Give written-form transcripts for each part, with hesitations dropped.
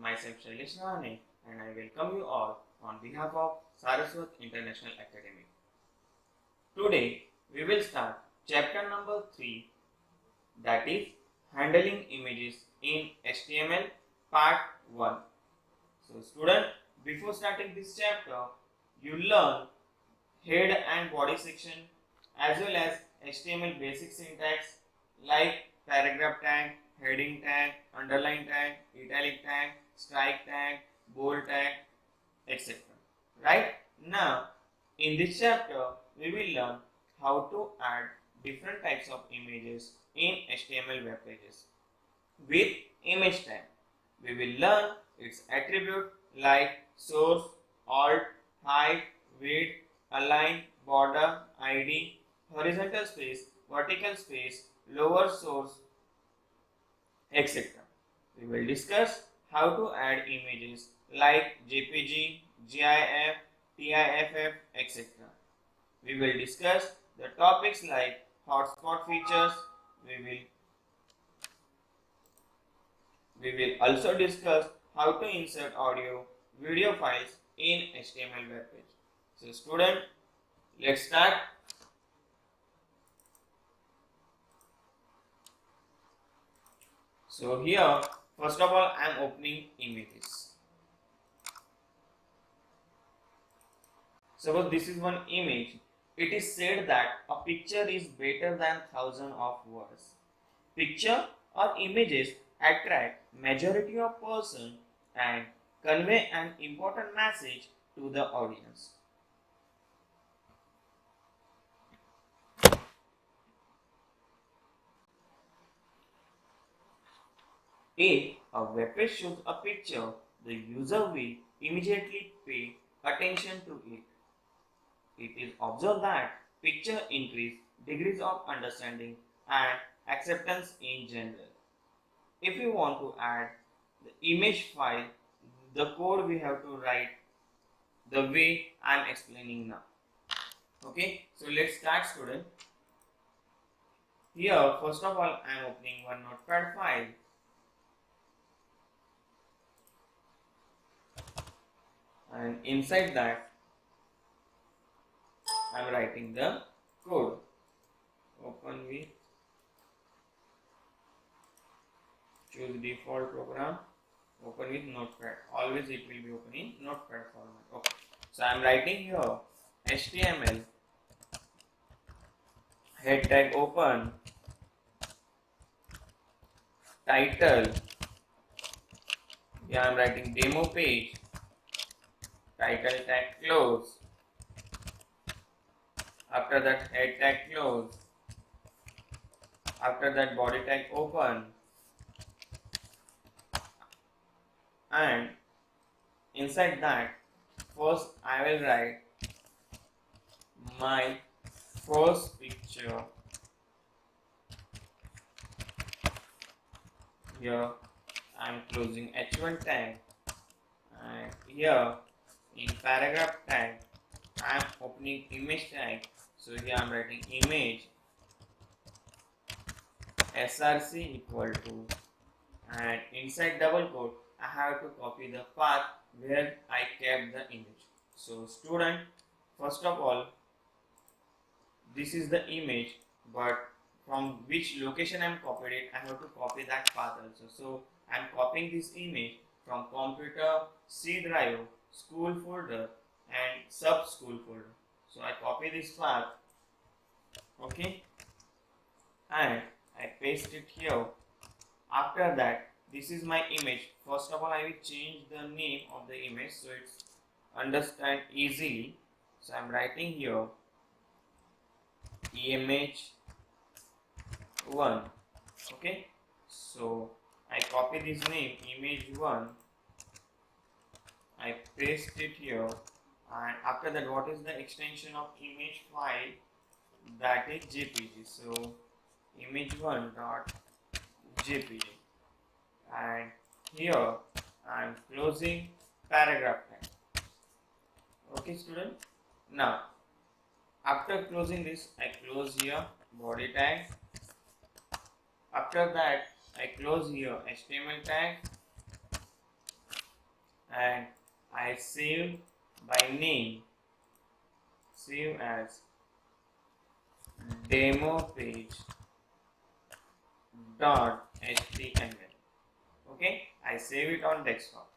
myself Shailesh Nahane and I welcome you all on behalf of Saraswat International Academy. Today we will start chapter number 3, that is handling images in HTML part 1. So student, before starting this chapter you learn head and body section as well as HTML basic syntax like paragraph tag, heading tag, underline tag, italic tag, strike tag, bold tag, etc. Right? Now, in this chapter, we will learn how to add different types of images in HTML web pages with image tag. We will learn its attribute like source, alt, height, width, align, border, ID, horizontal space, vertical space, lower source, etc. We will discuss how to add images like JPG, GIF, TIFF, etc. We will discuss the topics like hotspot features. We will also discuss how to insert audio, video files in HTML web page. So student, let's start. So here, first of all, I am opening images. Suppose this is one image. It is said that a picture is better than thousands of words. Picture or images attract majority of person and convey an important message to the audience. If a web page shows a picture, the user will immediately pay attention to it. It is observed that picture increase degrees of understanding and acceptance in general. If we want to add the image file, the code we have to write the way I am explaining now. Okay, so let's start student. Here first of all I am opening one notepad file. And inside that I am writing the code. Open with, choose default program, open with notepad. Always it will be open in notepad format. Okay. So I am writing here HTML head tag open, title, here I am writing demo page, title tag close, after that head tag close, after that body tag open, and inside that first I will write my first picture. Here I am closing h1 tag, and here in paragraph tag I am opening image tag. So here I am writing image src equal to, and inside double quote I have to copy the path where I kept the image. So student, first of all, this is the image, but from which location I am copied it, I have to copy that path also. So I am copying this image from computer, C drive, school folder and sub school folder. So I copy this path, okay, and I paste it here. After that, this is my image. First of all, I will change the name of the image so it's understand easily. So I'm writing here image 1. Okay, so I copy this name image 1, I paste it here, and after that what is the extension of image file? That is JPG. So image1 dot JPG, and here I am closing paragraph tag. Okay student, now after closing this I close here body tag, after that I close here HTML tag, and I save by name, save as demo page dot html. Okay, I save it on desktop.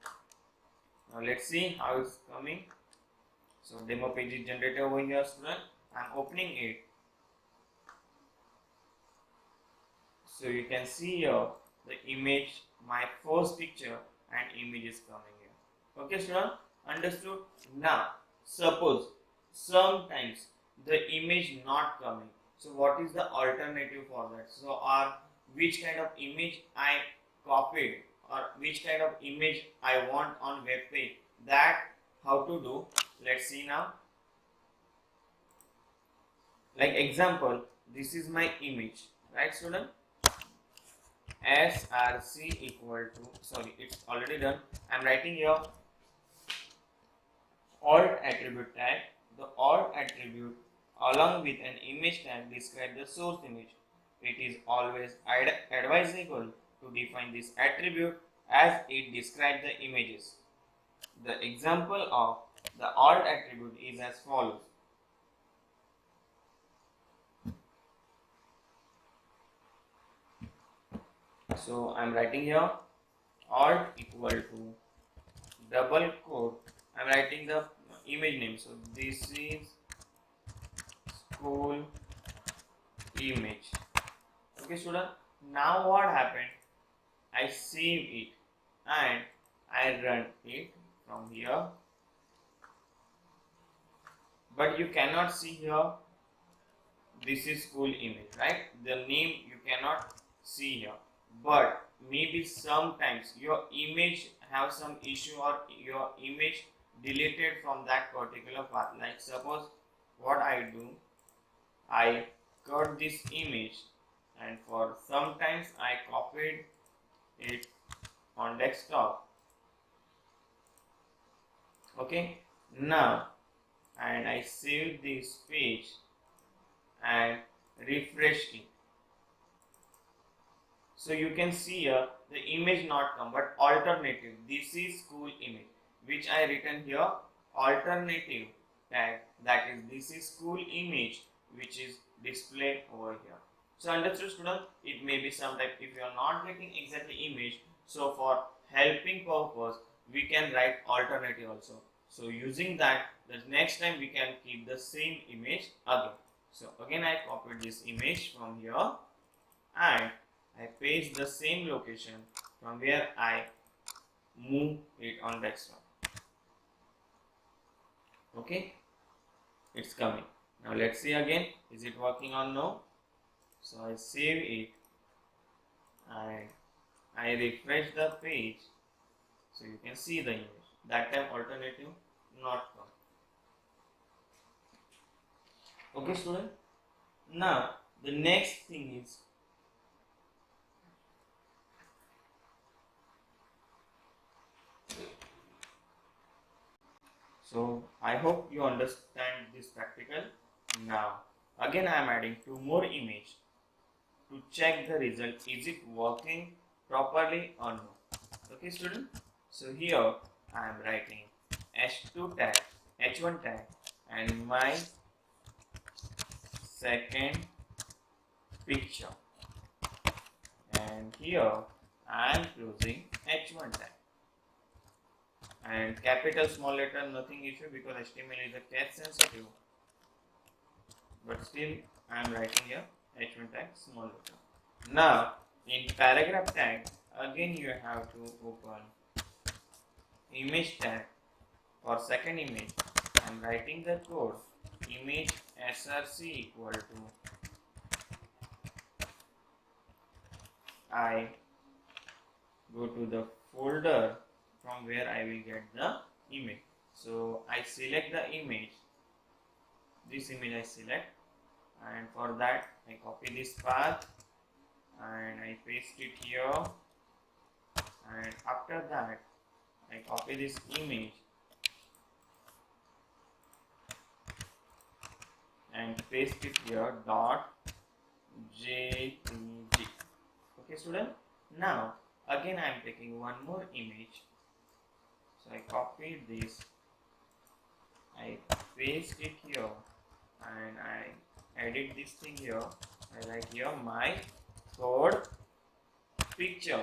Now let's see how it's coming. So demo page is generated over here, student. I'm opening it. So you can see here the image, my first picture and image is coming here. Okay, student, understood? Now suppose sometimes the image not coming. So what is the alternative for that? So which kind of image I copied or which kind of image I want on web page, that how to do, let's see now. Like example, this is my image, right student? src equal to, sorry, it's already done. I'm writing here alt attribute tag. The alt attribute along with an image tag describe the source image. It is always advisable to define this attribute as it describes the images. The example of the alt attribute is as follows. So I'm writing here alt equal to double quote. I'm writing the image name. So this is school image. Okay, student. Now what happened? I save it and I run it from here. But you cannot see here. This is school image, right? The name you cannot see here. But maybe sometimes your image have some issue or your image deleted from that particular path. Like suppose what I do, I cut this image and for sometimes I copied it on desktop. Okay, now and I save this page and refresh it. So you can see here the image not come, but alternative. This is school image which I written here alternative tag, that is this is school image which is displayed over here. So understood student, it may be sometime if you are not getting exactly image, so for helping purpose we can write alternative also. So using that, the next time we can keep the same image again. So again I copied this image from here and I paste the same location from where I move it on desktop. Okay, it's coming. Now let's see again, is it working or no? So I save it and I refresh the page. So you can see the image. That time alternative not come. Okay student. Now the next thing is, so I hope you understand this practical. Now again I am adding two more image to check the result, is it working properly or no. Okay student, so here I am writing h2 tag, h1 tag and my second picture, and here I am closing h1 tag. And capital small letter nothing issue because HTML is a case sensitive, but still I am writing here h1 tag small letter. Now in paragraph tag again you have to open image tag. For second image I am writing the code image src equal to, I go to the folder from where I will get the image. So I select the image, this image I select, and for that I copy this path and I paste it here, and after that I copy this image and paste it here .jpg. Okay student, now again I am taking one more image. So I copy this, I paste it here, and I edit this thing here. I write here my third picture,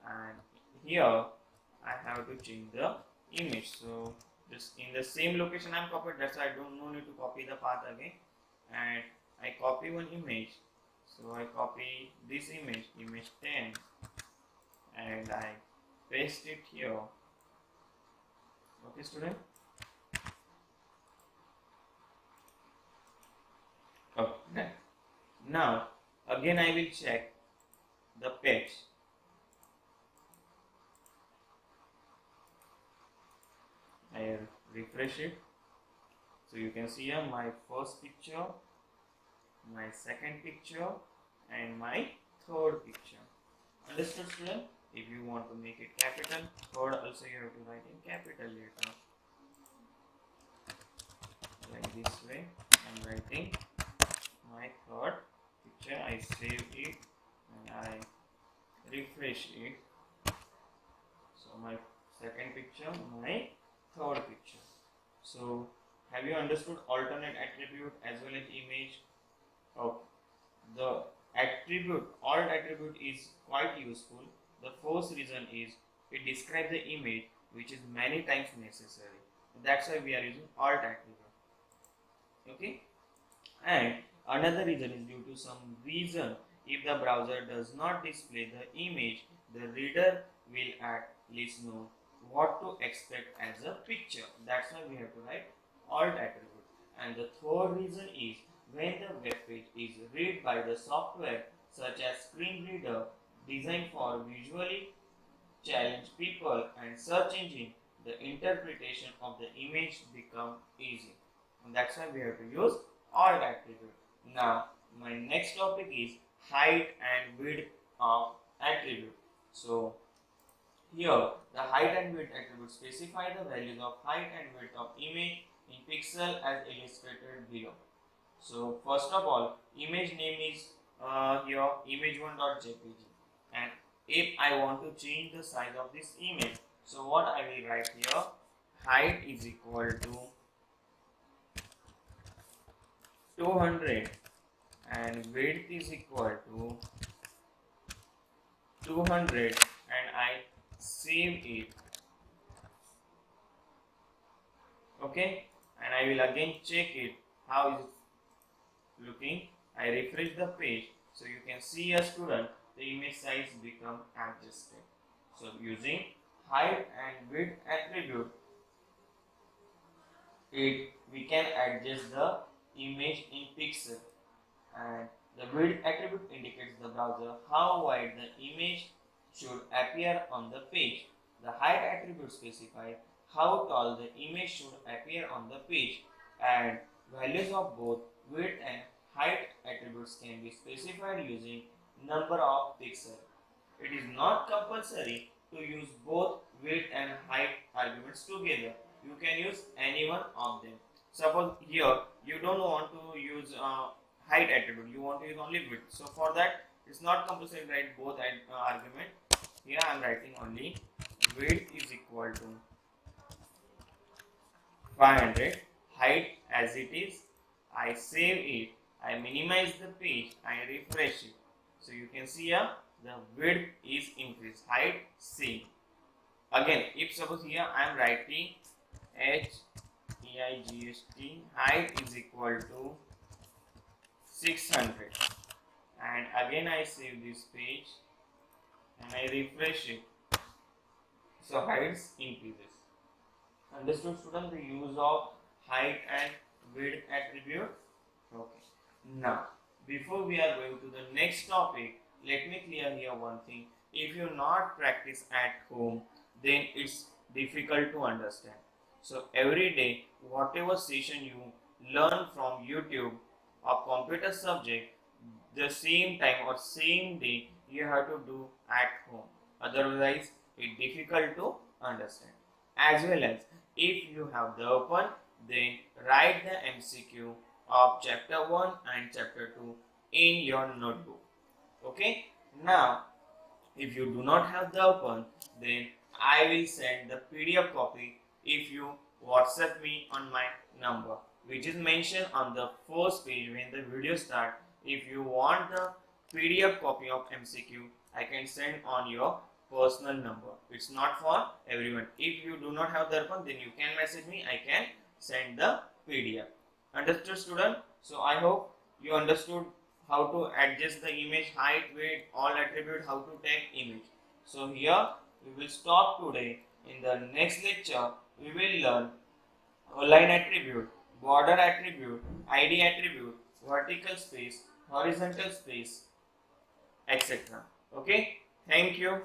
and here I have to change the image. So just in the same location I'm copied, that's why I don't no need to copy the path again. And I copy one image, so I copy this image, image 10, and I paste it here. Okay, student. Okay. Now again I will check the page. I refresh it, so you can see here my first picture, my second picture, and my third picture. Understood, student? If you want to make it capital, third also you have to write in capital letter. Like this way, I'm writing my third picture. I save it and I refresh it. So my second picture, my third picture. So have you understood alternate attribute as well as image? Okay. The attribute, alt attribute is quite useful. The first reason is it describes the image which is many times necessary. That's why we are using alt attribute. Okay. And another reason is due to some reason, if the browser does not display the image, the reader will at least know what to expect as a picture. That's why we have to write alt attribute. And the third reason is when the web page is read by the software such as screen reader designed for visually challenged people and search engine, the interpretation of the image become easy. And that's why we have to use alt attribute. Now my next topic is height and width of attribute. So here the height and width attribute specify the values of height and width of image in pixel as illustrated below. So first of all, image name is here image1.jpg, and if I want to change the size of this image, so what I will write here, height is equal to 200 and width is equal to 200, and I save it. Okay, and I will again check it how is it looking. I refresh the page, so you can see a student the image size become adjusted. So using height and width attribute, we can adjust the image in pixel, and the width attribute indicates the browser how wide the image should appear on the page. The height attribute specifies how tall the image should appear on the page, and values of both width and height attributes can be specified using number of pixels. It is not compulsory to use both width and height arguments together. You can use any one of them. Suppose here you don't want to use height attribute, you want to use only width. So for that, it's not compulsory to write both argument. Here I am writing only width is equal to 500, height as it is. I save it, I minimize the page, I refresh it. So you can see here the width is increased, height same. Again, if suppose here I am writing HEIGST, height is equal to 600, and again I save this page and I refresh it, so height increases. Understood, student, the use of height and width attribute? Okay. Now, before we are going to the next topic, let me clear here one thing. If you not practice at home, then it's difficult to understand. So every day, whatever session you learn from YouTube or computer subject, the same time or same day you have to do at home. Otherwise, it's difficult to understand. As well as if you have the open, then write the MCQ of chapter 1 and chapter 2 in your notebook. Okay. Now, if you do not have the open, then I will send the PDF copy if you WhatsApp me on my number, which is mentioned on the first page when the video start. If you want the PDF copy of MCQ, I can send on your personal number. It's not for everyone. If you do not have Darpan, then you can message me. I can send the PDF. Understood, student? So I hope you understood how to adjust the image height, weight, all attribute, how to take image. So here we will stop today. In the next lecture, we will learn line attribute, border attribute, ID attribute, vertical space, horizontal space, etc. Okay, thank you.